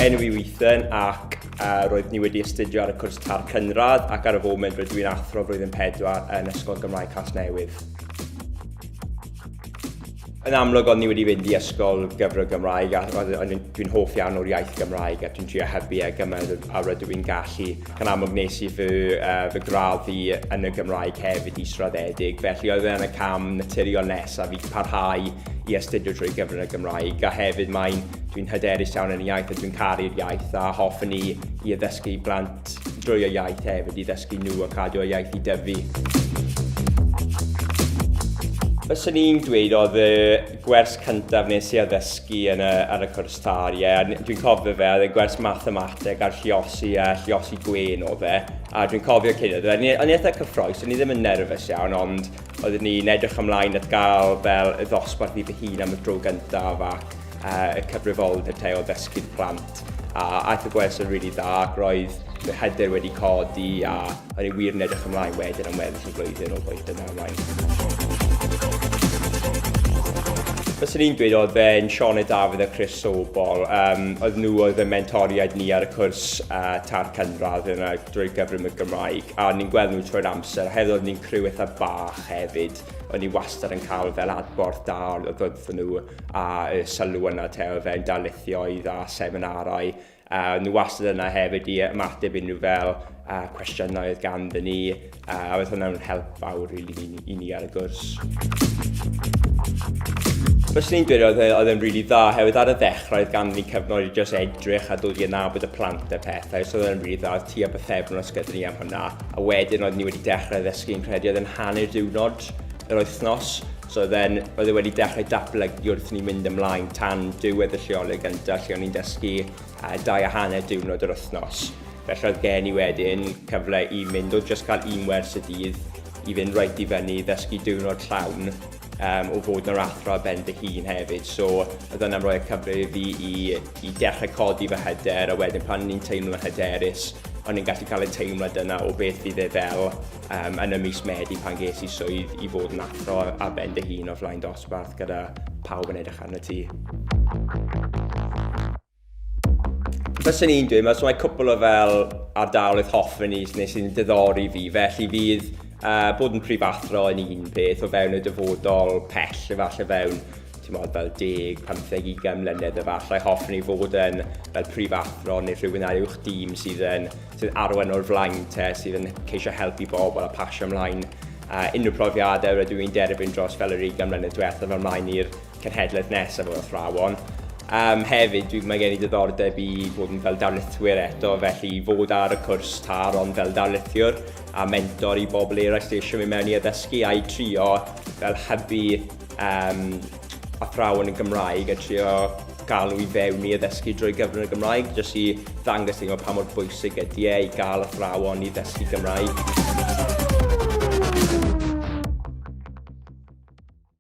Enw i Ethan ac roedd ni wedi astudio ar y cwrs TAR Cynradd ac ar y foment rydw i'n athro flwyddyn 4 yn Ysgol Gymraeg Casnewydd. Yn amlwg oedd ni wedi fynd i ysgol gyfrwng Gymraeg a dwi'n hoff iawn o'r iaith Gymraeg a dwi'n trio hybu gymaint a rydw i'n gallu. Yn amlwg nes i fy gradd i yn y Gymraeg hefyd i Graddedig, felly oedd yn y cam naturiol nesaf i parhau i astudio drwy gyfrwng y Gymraeg a hefyd dwi'n hyderus iawn yn y iaith a dwi'n caru'r iaith a hoffwn ni i addysgu blant drwy y iaith hefyd i ddysgu nhw a cadw y iaith i dyfu. Fyswn i'n dweud oedd y gwers cyntaf nes i addysgu ar y cwrs TAR. Dwi'n cofio fe, oedd y gwers mathemateg a'r lluosi gwen o fe. A dwi'n cofio cyn oedd yn eitha cyffroes, o'n i ddim yn nerfus iawn, ond oeddwn ni'n edrych ymlaen at gael fel y ddosbarth i fy hun am y tro gyntaf ac y cyfrifoldeb te o ddysgu'r plant. A aeth y gwers yn rili dda ac roedd fy hyder wedi codi a o'n i wir yn edrych ymlaen wedyn am weddill y flwyddyn o bwyd yna ymlaen. Fyswn i'n dweud oedd fe'n Sioned Dafydd a Chris Sobol. Oedd nhw oedd y mentoriaid ni ar y cwrs TAR Cynradd drwy gyfrwng y Gymraeg. A ni'n gweld nhw trwy'r amser. Hefyd oedd ni'n criw eitha bach hefyd. Oedd ni wastad yn cael fel adborth da oedd wrthyn nhw a sylw yna te o fewn darlithioedd a seminarau. Nhw wastad yna hefyd i ymateb unrhyw fel cwestiynau oedd ganddyn ni. A oedd hwnna'n help fawr i ni ar y gwrs. Fyswn i'n dweud oedd e'n rili dda, hefyd ar y ddechrau oedd gan ni cyfnod i jyst edrych a dod i nabod y plant y pethau, so oedd e'n rili dda, oedd tua bythefnos gyda ni am hwnna. A wedyn oedd ni wedi dechrau ddysgu'n credu, oedd e'n hanner diwrnod yr wythnos, so oedd e wedi dechrau datblygu wrth ni'n mynd ymlaen tan diwedd y lleoleg gyntaf, lle o'n i'n dysgu 2.5 diwrnod yr wythnos. Felly oedd gen i wedyn cyfle i mynd o jyst cael un wers y dydd, i fynd reit i fyny, ddysgu diwrnod llawn, o fod yn athro ar ben dy hun hefyd. So oedd yna'n rhoi cyfle i fi i dechrau codi fy hyder a wedyn pan ni'n teimlo'n hyderus, o'n i'n gallu cael y teimlad yna o beth fydd e fel yn y mis Medi pan ges i swydd i fod yn athro ar ben dy hun o flaen dosbarth gyda pawb yn edrych arno ti. Fyswn i'n dweud, mae cwpl o fel ardaloedd hoffwn ni nes i'n diddori fi, felly fydd bod yn prifathro yn un peth o fewn y dyfodol pell efallai fewn fel 10, 15, 20 mlynedd efallai hoffwn ni fod yn fel prifathro neu rhywun ar uwch dîm sydd arwain o'r flaen te, sydd yn ceisio helpu bobl a pasio ymlaen unrhyw profiadau rydw i'n derbyn dros fel yr 20 mlynedd diwethaf fel ymlaen i'r cenhedlaeth nesaf o'r athrawon. Hefyd, mae gen i diddordeb i fod yn fel darlithwyr eto, felly fod ar y cwrs TAR ond fel darlithiwr a mentor i bobl eraill sydd eisiau mynd mewn i addysgu a i trio fel hybu athrawon y Gymraeg a trio gael nhw i fewn i addysgu drwy gyfrwng y Gymraeg, jyst i ddangos pa mor bwysig ydy i gael athrawon i ddysgu Gymraeg.